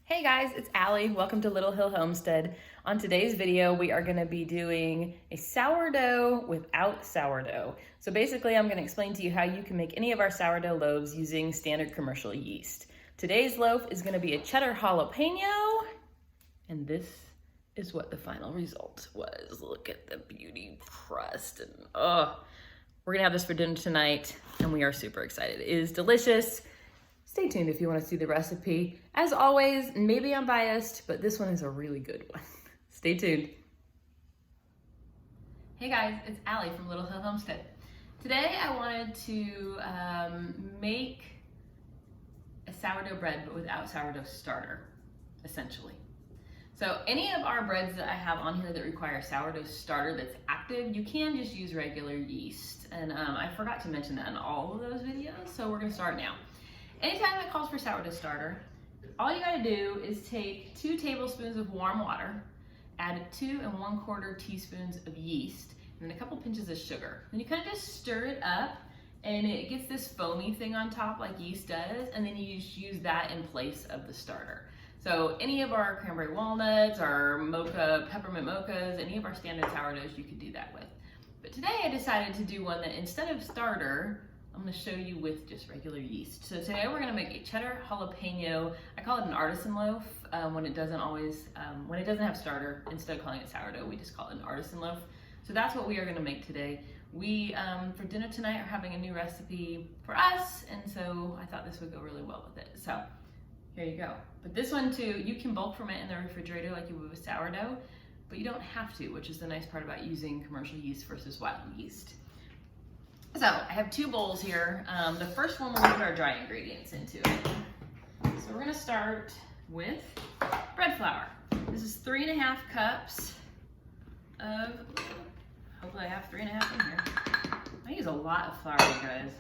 Hey guys, it's Allie. Welcome to Little Hill Homestead. On today's video, we are going to be doing a sourdough without sourdough. So basically, I'm going to explain to you how you can make any of our sourdough loaves using standard commercial yeast. Today's loaf is going to be a cheddar jalapeno, and this is what the final result was. Look at the beauty crust, and we're going to have this for dinner tonight, and we are super excited. It is delicious. Stay tuned if you want to see the recipe. As always, maybe I'm biased, but this one is a really good one. Stay tuned. Hey guys, it's Allie from Little Hill Homestead. Today I wanted to make a sourdough bread, but without sourdough starter, essentially. So any of our breads that I have on here that require sourdough starter that's active, you can just use regular yeast. And I forgot to mention that in all of those videos, so we're gonna start now. Anytime that calls for sourdough starter, all you gotta do is take 2 tablespoons of warm water, add 2 1/4 teaspoons of yeast, and a couple pinches of sugar. Then you kind of just stir it up, and it gets this foamy thing on top like yeast does, and then you just use that in place of the starter. So any of our cranberry walnuts, our mocha, peppermint mochas, any of our standard sourdoughs, you could do that with. But today I decided to do one that instead of starter, I'm going to show you with just regular yeast. So today we're going to make a cheddar jalapeno. I call it an artisan loaf when it doesn't have starter. Instead of calling it sourdough, we just call it an artisan loaf. So that's what we are going to make today. We, for dinner tonight, are having a new recipe for us, and so I thought this would go really well with it. So here you go. But this one too, you can bulk ferment in the refrigerator like you would with sourdough, but you don't have to, which is the nice part about using commercial yeast versus wild yeast. So I have 2 bowls here. The first one we're gonna put our dry ingredients into it. So we're gonna start with bread flour. This is 3 1/2 cups of, hopefully I have 3 1/2 in here. I use a lot of flour, you guys.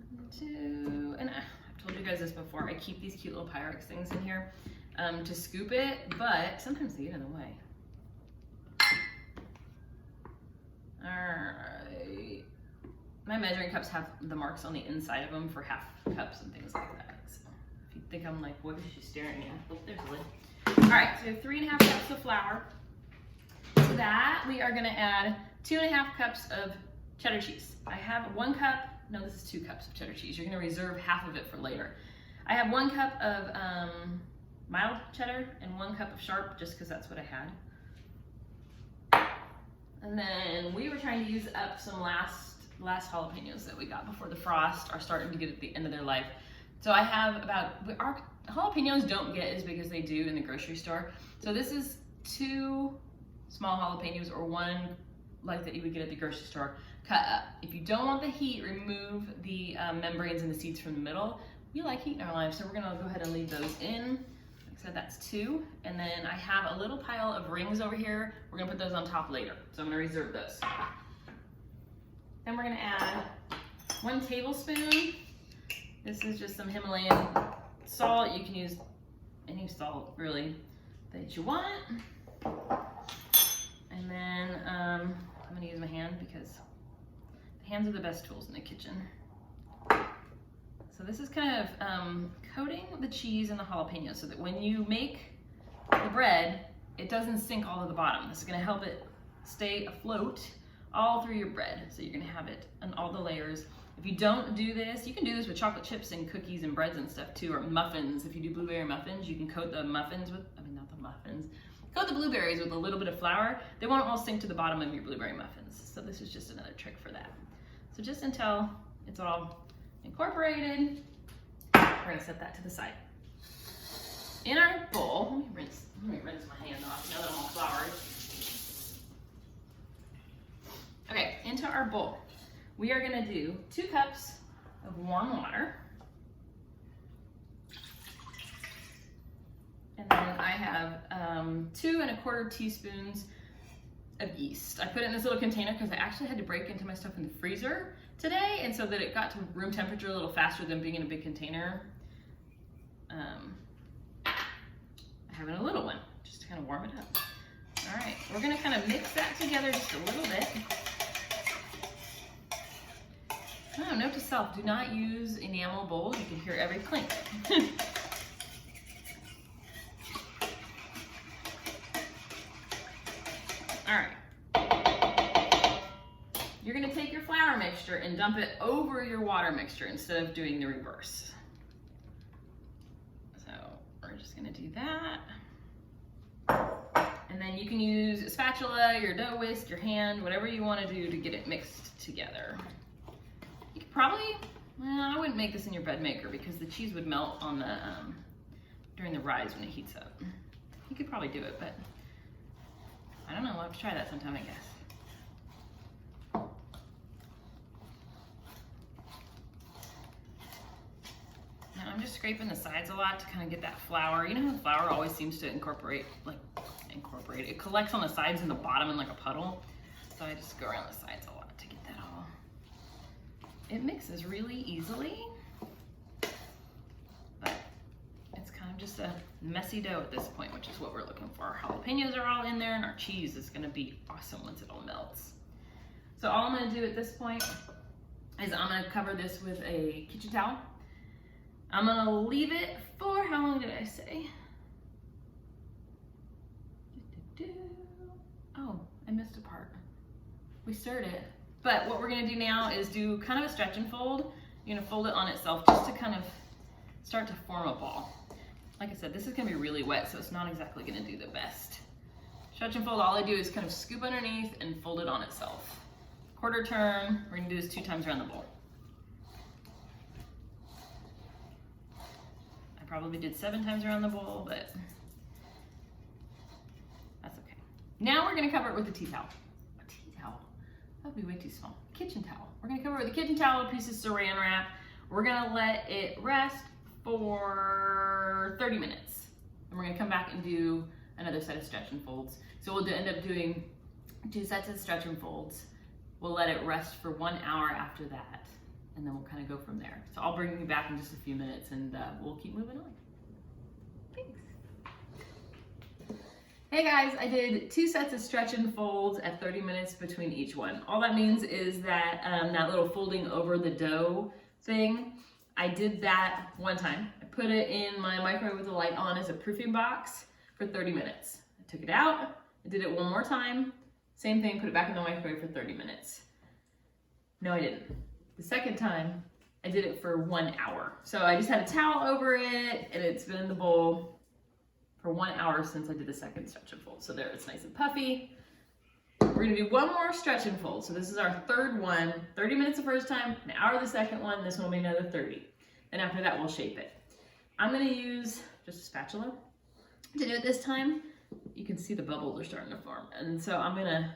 1, 2, and I've told you guys this before, I keep these cute little Pyrex things in here to scoop it, but sometimes they get in the way. Alright, my measuring cups have the marks on the inside of them for half cups and things like that. So if you think I'm like, what is she staring at? Oh, there's a lid. Alright, so 3 1/2 cups of flour. To that, we are going to add 2 1/2 cups of cheddar cheese. I have 1 cup, no, this is 2 cups of cheddar cheese. You're going to reserve half of it for later. I have 1 cup of mild cheddar and 1 cup of sharp, just because that's what I had. And then we were trying to use up some last jalapenos that we got before the frost are starting to get at the end of their life. So I have our jalapenos don't get as big as they do in the grocery store. So this is 2 small jalapenos or 1 like that you would get at the grocery store cut up. If you don't want the heat, remove the membranes and the seeds from the middle. We like heat in our lives, so we're gonna go ahead and leave those in. So that's 2, and then I have a little pile of rings over here. We're gonna put those on top later, so I'm gonna reserve those. Then we're gonna add 1 tablespoon. This is just some Himalayan salt. You can use any salt, really, that you want. And then I'm gonna use my hand because the hands are the best tools in the kitchen. So this is kind of coating the cheese and the jalapeno so that when you make the bread, it doesn't sink all to the bottom. This is gonna help it stay afloat all through your bread. So you're gonna have it on all the layers. If you don't do this, you can do this with chocolate chips and cookies and breads and stuff too, or muffins. If you do blueberry muffins, you can coat the muffins with, coat the blueberries with a little bit of flour. They won't all sink to the bottom of your blueberry muffins. So this is just another trick for that. So just until it's all incorporated, we're gonna set that to the side. In our bowl, let me rinse my hand off now that I'm all floured. Okay, into our bowl, we are gonna do 2 cups of warm water. And then I have 2 1/4 teaspoons of yeast. I put it in this little container because I actually had to break into my stuff in the freezer today, and so that it got to room temperature a little faster than being in a big container. I have in a little one, just to kind of warm it up. All right, we're gonna kind of mix that together just a little bit. Oh, note to self, do not use enamel bowls. You can hear every clink. All right. You're gonna take your flour mixture and dump it over your water mixture instead of doing the reverse. So we're just gonna do that. And then you can use a spatula, your dough whisk, your hand, whatever you wanna do to get it mixed together. You could probably, well, I wouldn't make this in your bread maker because the cheese would melt on the, during the rise when it heats up. You could probably do it, but I don't know, we'll have to try that sometime, I guess. Now I'm just scraping the sides a lot to kind of get that flour. You know how flour always seems to incorporate, it collects on the sides and the bottom in like a puddle. So I just go around the sides a lot to get that all. It mixes really easily, but it's kind of just a messy dough at this point, which is what we're looking for. Our jalapenos are all in there and our cheese is gonna be awesome once it all melts. So all I'm gonna do at this point is I'm gonna cover this with a kitchen towel. I'm gonna leave it for, how long did I say? Oh, I missed a part. We stirred it. But what we're gonna do now is do kind of a stretch and fold. You're gonna fold it on itself just to kind of start to form a ball. Like I said, this is gonna be really wet, so it's not exactly gonna do the best. Stretch and fold, all I do is kind of scoop underneath and fold it on itself. Quarter turn, we're gonna do this 2 times around the bowl. I probably did 7 times around the bowl, but that's okay. Now we're gonna cover it with a tea towel. A tea towel? That would be way too small. Kitchen towel. We're gonna cover it with a kitchen towel, a piece of saran wrap. We're gonna let it rest for 30 minutes. And we're gonna come back and do another set of stretch and folds. So we'll end up doing 2 sets of stretch and folds. We'll let it rest for 1 hour after that. And then we'll kind of go from there. So I'll bring you back in just a few minutes and we'll keep moving on. Thanks. Hey guys, I did 2 sets of stretch and folds at 30 minutes between each one. All that means is that that little folding over the dough thing, I did that 1 time. I put it in my microwave with the light on as a proofing box for 30 minutes. I took it out, I did it 1 more time, same thing, put it back in the microwave for 30 minutes. No, I didn't. The second time, I did it for 1 hour. So I just had a towel over it and it's been in the bowl for 1 hour since I did the second stretch and fold. So there, it's nice and puffy. We're gonna do 1 more stretch and fold. So this is our 3rd one, 30 minutes the first time, 1 hour the second one, this one will be another 30. And after that, we'll shape it. I'm gonna use just a spatula to do it this time. You can see the bubbles are starting to form. And so I'm gonna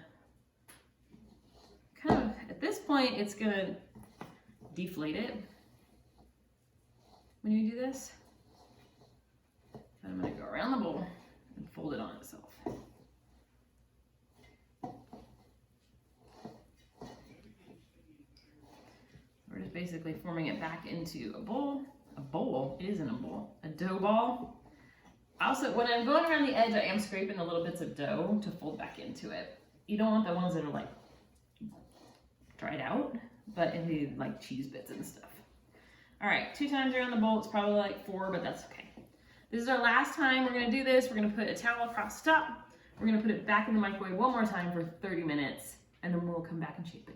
kind of, at this point, it's gonna deflate it when you do this. And I'm gonna go around the bowl and fold it on itself. We're just basically forming it back into a bowl. A bowl? It isn't a bowl. A dough ball. Also, when I'm going around the edge, I am scraping the little bits of dough to fold back into it. You don't want the ones that are like dried out, but in the like cheese bits and stuff. All right, 2 times around the bowl. It's probably like 4, but that's okay. This is our last time we're gonna do this. We're gonna put a towel across the top. We're gonna put it back in the microwave 1 more time for 30 minutes, and then we'll come back and shape it.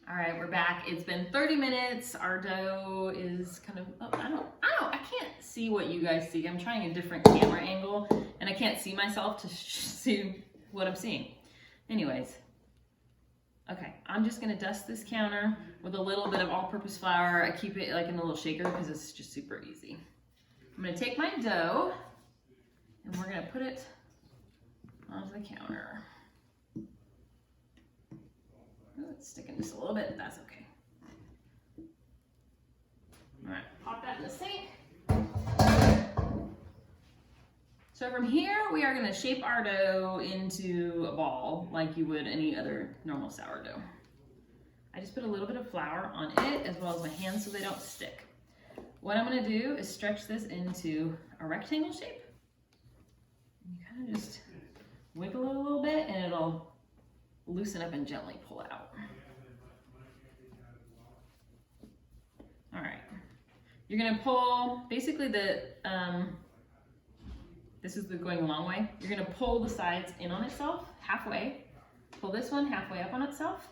All right, we're back. It's been 30 minutes. Our dough is kind of, I can't see what you guys see. I'm trying a different camera angle, and I can't see myself to see what I'm seeing. Anyways. Okay, I'm just gonna dust this counter with a little bit of all-purpose flour. I keep it like in a little shaker because it's just super easy. I'm gonna take my dough and we're gonna put it onto the counter. Oh, it's sticking just a little bit, but that's okay. All right, pop that in the sink. So from here, we are gonna shape our dough into a ball like you would any other normal sourdough. I just put a little bit of flour on it as well as my hands so they don't stick. What I'm gonna do is stretch this into a rectangle shape. You kind of just wiggle it a little bit and it'll loosen up and gently pull out. All right. You're gonna pull, basically this is the going a long way. You're gonna pull the sides in on itself, halfway. Pull this one halfway up on itself.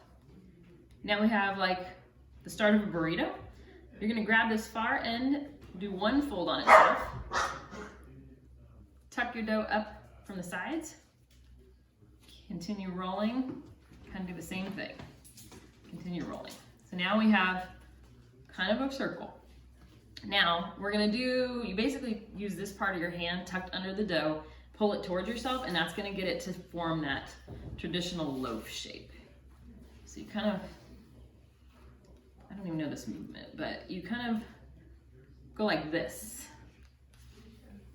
Now we have like the start of a burrito. You're gonna grab this far end, do one fold on itself. Tuck your dough up from the sides. Continue rolling, kind of do the same thing. Continue rolling. So now we have kind of a circle. Now we're gonna you basically use this part of your hand tucked under the dough, pull it towards yourself, and that's gonna get it to form that traditional loaf shape. So you kind of, I don't even know this movement, but you kind of go like this.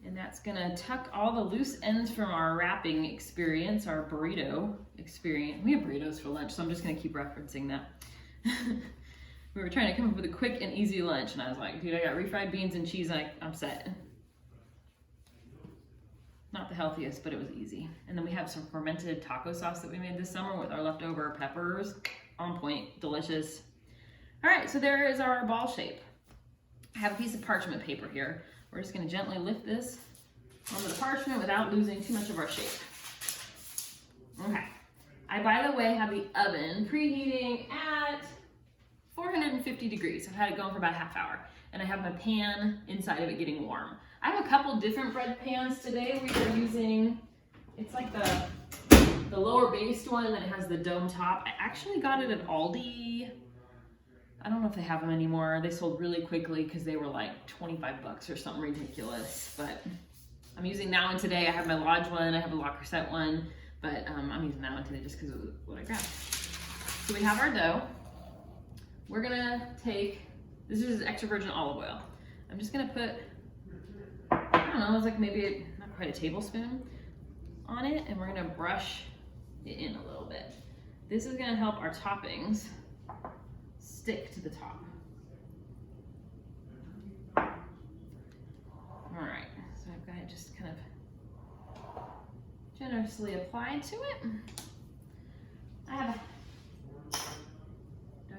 And that's gonna tuck all the loose ends from our wrapping experience, our burrito experience. We have burritos for lunch, so I'm just gonna keep referencing that. We were trying to come up with a quick and easy lunch, and I was like, dude, I got refried beans and cheese, and I'm set. Not the healthiest, but it was easy. And then we have some fermented taco sauce that we made this summer with our leftover peppers. On point, delicious. All right, so there is our ball shape. I have a piece of parchment paper here. We're just gonna gently lift this onto the parchment without losing too much of our shape. Okay. I, by the way, have the oven preheating at 450 degrees. I've had it going for about a half hour, and I have my pan inside of it getting warm. I have a couple different bread pans today. We are using, it's like the lower based one, and then it has the dome top. I actually got it at Aldi. I don't know if they have them anymore. They sold really quickly because they were like 25 bucks or something ridiculous. But I'm using that one today. I have my Lodge one, I have a La Crusette one, but I'm using that one today just because of what I grabbed. So we have our dough. We're gonna take, this is extra virgin olive oil. I'm just gonna put, I don't know, it's like maybe not quite a tablespoon on it, and we're gonna brush it in a little bit. This is gonna help our toppings stick to the top. All right, so I've got it just kind of generously applied to it. I have a, do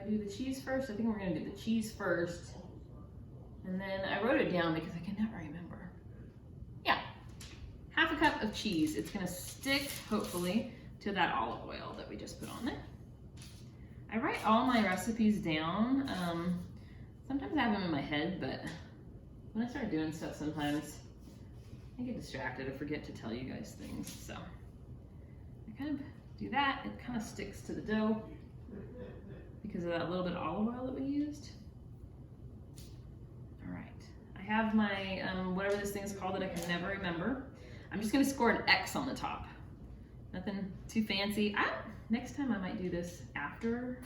I do the cheese first? I think we're gonna do the cheese first. And then I wrote it down because I can never remember. Yeah, half a cup of cheese. It's gonna stick, hopefully, to that olive oil that we just put on there. I write all my recipes down. Sometimes I have them in my head, but when I start doing stuff, sometimes I get distracted. I forget to tell you guys things. So I kind of do that. It kind of sticks to the dough because of that little bit of olive oil that we used. All right, I have my, whatever this thing is called that I can never remember. I'm just gonna score an X on the top. Nothing too fancy. Next time I might do this after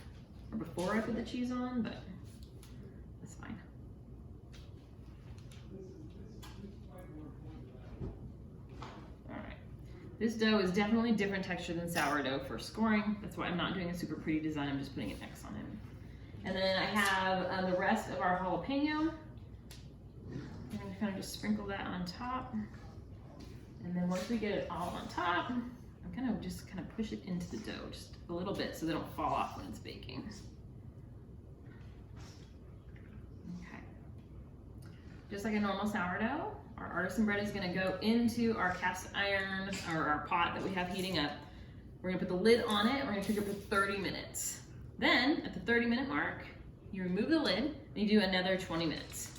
or before I put the cheese on, but that's fine. All right, this dough is definitely different texture than sourdough for scoring. That's why I'm not doing a super pretty design. I'm just putting an X on it. And then I have the rest of our jalapeno. I'm gonna kind of just sprinkle that on top. And then once we get it all on top, I'm gonna just kind of push it into the dough just a little bit so they don't fall off when it's baking. Okay. Just like a normal sourdough, our artisan bread is gonna go into our cast iron or our pot that we have heating up. We're gonna put the lid on it. We're gonna cook it for 30 minutes. Then at the 30-minute mark, you remove the lid and you do another 20 minutes.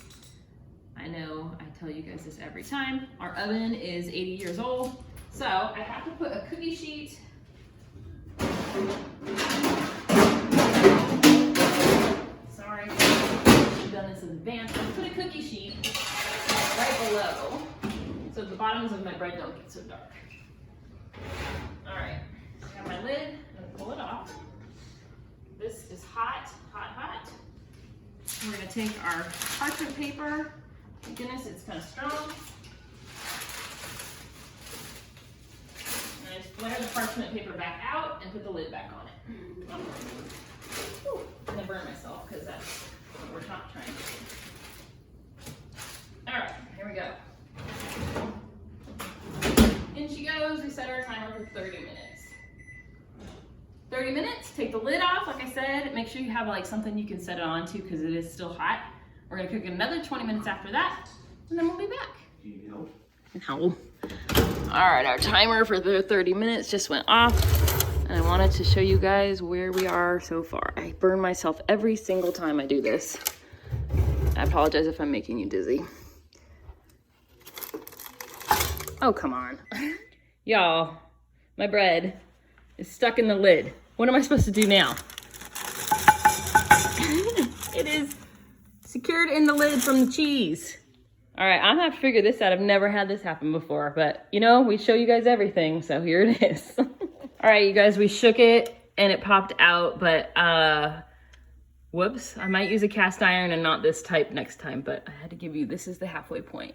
I know I tell you guys this every time. Our oven is 80 years old. So I have to put a cookie sheet. Sorry, I've done this in advance. I put a cookie sheet right below so the bottoms of my bread don't get so dark. All right, so I have my lid. I'm gonna pull it off. This is hot, hot, hot. We're gonna take our parchment paper. Thank goodness it's kind of strong. And I just flare the parchment paper back out and put the lid back on it. Whew. I'm gonna burn myself because that's what we're not trying to do. All right, here we go. In she goes. We set our timer for 30 minutes. 30 minutes, take the lid off, like I said. Make sure you have like something you can set it on to because it is still hot. We're gonna cook it another 20 minutes after that, and then we'll be back. No. All right, our timer for the 30 minutes just went off, and I wanted to show you guys where we are so far. I burn myself every single time I do this. I apologize if I'm making you dizzy. Oh, come on. Y'all, my bread is stuck in the lid. What am I supposed to do now? It is secured in the lid from the cheese. All right, I'm gonna have to figure this out. I've never had this happen before, but you know, we show you guys everything, so here it is. All right, you guys, we shook it and it popped out, but whoops, I might use a cast iron and not this type next time, but I had to give you, this is the halfway point.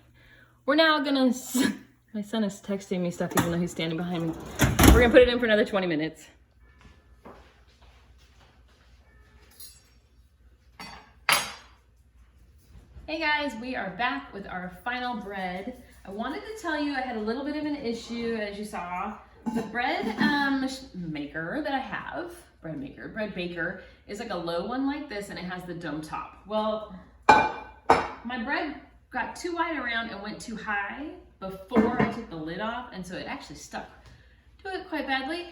We're now gonna, my son is texting me stuff even though he's standing behind me. We're gonna put it in for another 20 minutes. Hey guys, we are back with our final bread. I wanted to tell you I had a little bit of an issue, as you saw. The bread maker that I have, bread baker, is like a low one like this, and it has the dome top. Well, my bread got too wide around and went too high before I took the lid off, and so it actually stuck to it quite badly.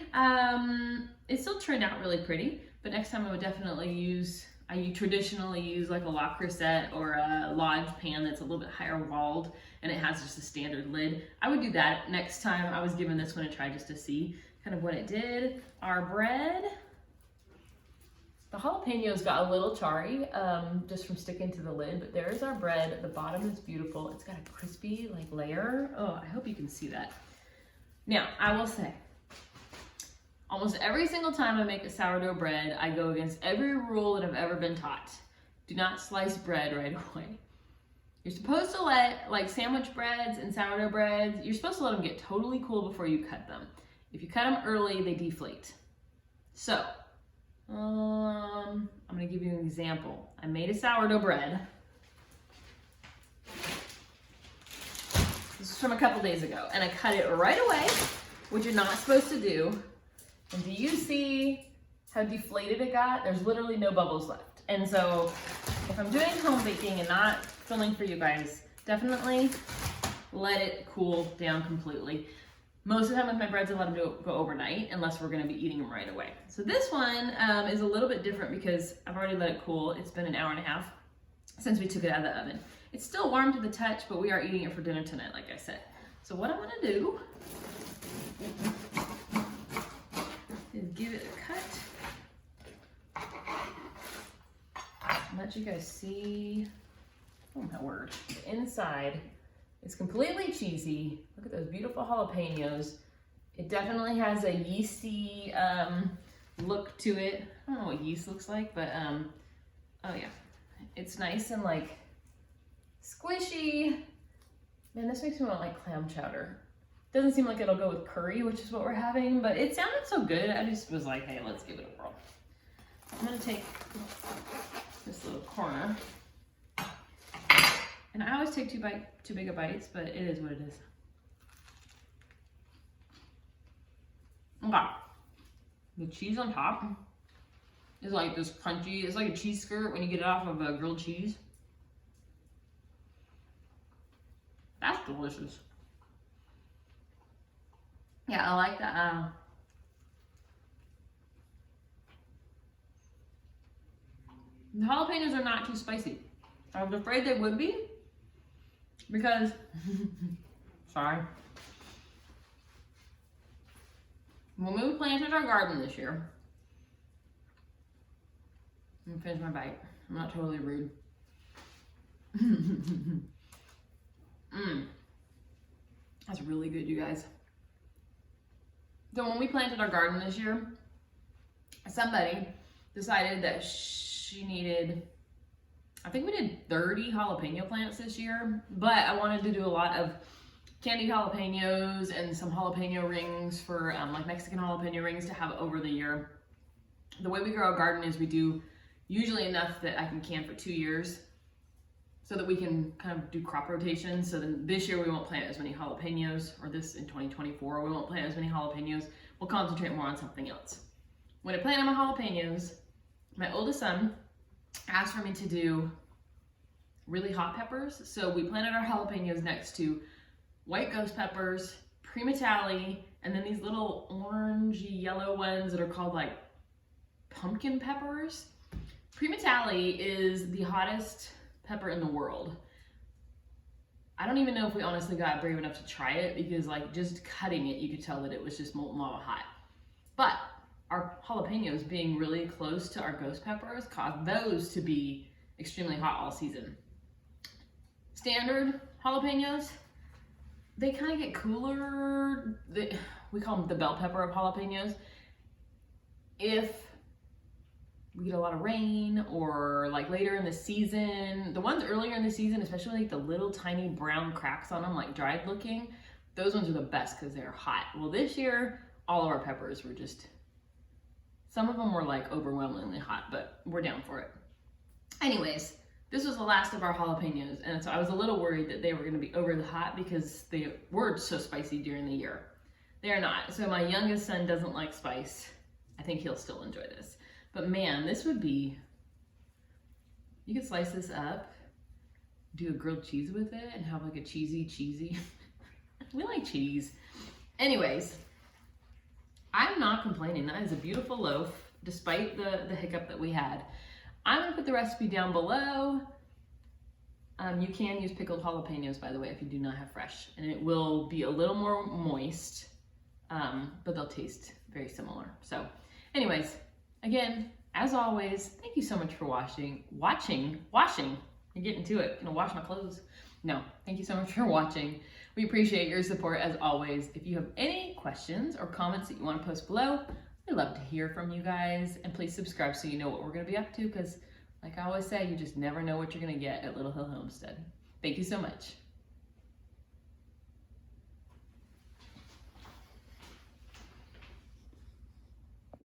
It still turned out really pretty, but next time I would definitely use, I traditionally use like a La Crusette or a lodge pan that's a little bit higher walled and it has just a standard lid. I would do that next time. I was giving this one a try just to see kind of what it did. Our bread, the jalapenos got a little charry just from sticking to the lid, but there's our bread. The bottom is beautiful. It's got a crispy like layer. Oh, I hope you can see that. Now, I will say, almost every single time I make a sourdough bread, I go against every rule that I've ever been taught. Do not slice bread right away. You're supposed to let, like sandwich breads and sourdough breads, you're supposed to let them get totally cool before you cut them. If you cut them early, they deflate. So, I'm gonna give you an example. I made a sourdough bread. This is from a couple days ago, and I cut it right away, which you're not supposed to do. And do you see how deflated it got? There's literally no bubbles left. And so if I'm doing home baking and not filming for you guys, definitely let it cool down completely. Most of the time with my breads, I let them go overnight unless we're gonna be eating them right away. So this one is a little bit different because I've already let it cool. It's been an hour and a half since we took it out of the oven. It's still warm to the touch, but we are eating it for dinner tonight, like I said. So what I'm gonna do is give it a cut. Let you guys see, oh my word, the inside is completely cheesy. Look at those beautiful jalapenos. It definitely has a yeasty look to it. I don't know what yeast looks like, but oh yeah. It's nice and like squishy. Man, this makes me want like clam chowder. Doesn't seem like it'll go with curry, which is what we're having, but it sounded so good. I just was like, hey, let's give it a whirl. I'm gonna take this little corner. And I always take too big of bites, but it is what it is. Okay. The cheese on top is like this crunchy, it's like a cheese skirt when you get it off of a grilled cheese. That's delicious. Yeah, I like that. The jalapenos are not too spicy. I was afraid they would be because, sorry. When we planted our garden this year, I'm gonna finish my bite. I'm not totally rude. That's really good, you guys. So when we planted our garden this year, somebody decided that she needed, I think we did 30 jalapeno plants this year, but I wanted to do a lot of candied jalapenos and some jalapeno rings for like Mexican jalapeno rings to have over the year. The way we grow our garden is we do usually enough that I can can for 2 years so that we can kind of do crop rotations. So then this year we won't plant as many jalapenos, or this in 2024, we won't plant as many jalapenos. We'll concentrate more on something else. When I planted my jalapenos, my oldest son asked for me to do really hot peppers. So we planted our jalapenos next to white ghost peppers, primatali, and then these little orangey yellow ones that are called like pumpkin peppers. Primatali is the hottest pepper in the world. I don't even know if we honestly got brave enough to try it because like just cutting it, you could tell that it was just molten lava hot. But our jalapenos being really close to our ghost peppers caused those to be extremely hot all season. Standard jalapenos, they kind of get cooler. We call them the bell pepper of jalapenos. If we get a lot of rain or like later in the season, the ones earlier in the season, especially like the little tiny brown cracks on them, like dried looking, those ones are the best because they're hot. Well, this year, all of our peppers were just, some of them were like overwhelmingly hot, but we're down for it. Anyways, this was the last of our jalapenos, and so I was a little worried that they were going to be over the hot because they were so spicy during the year. They are not. So my youngest son doesn't like spice. I think he'll still enjoy this. But man, this would be, you could slice this up, do a grilled cheese with it, and have like a cheesy. We like cheese. Anyways, I'm not complaining. That is a beautiful loaf, despite the hiccup that we had. I'm gonna put the recipe down below. You can use pickled jalapenos, by the way, if you do not have fresh, and it will be a little more moist, but they'll taste very similar. So anyways, again, as always, thank you so much for washing. I'm getting to it. I'm gonna wash my clothes. No, thank you so much for watching. We appreciate your support as always. If you have any questions or comments that you want to post below, we'd love to hear from you guys. And please subscribe so you know what we're gonna be up to, because like I always say, you just never know what you're gonna get at Little Hill Homestead. Thank you so much.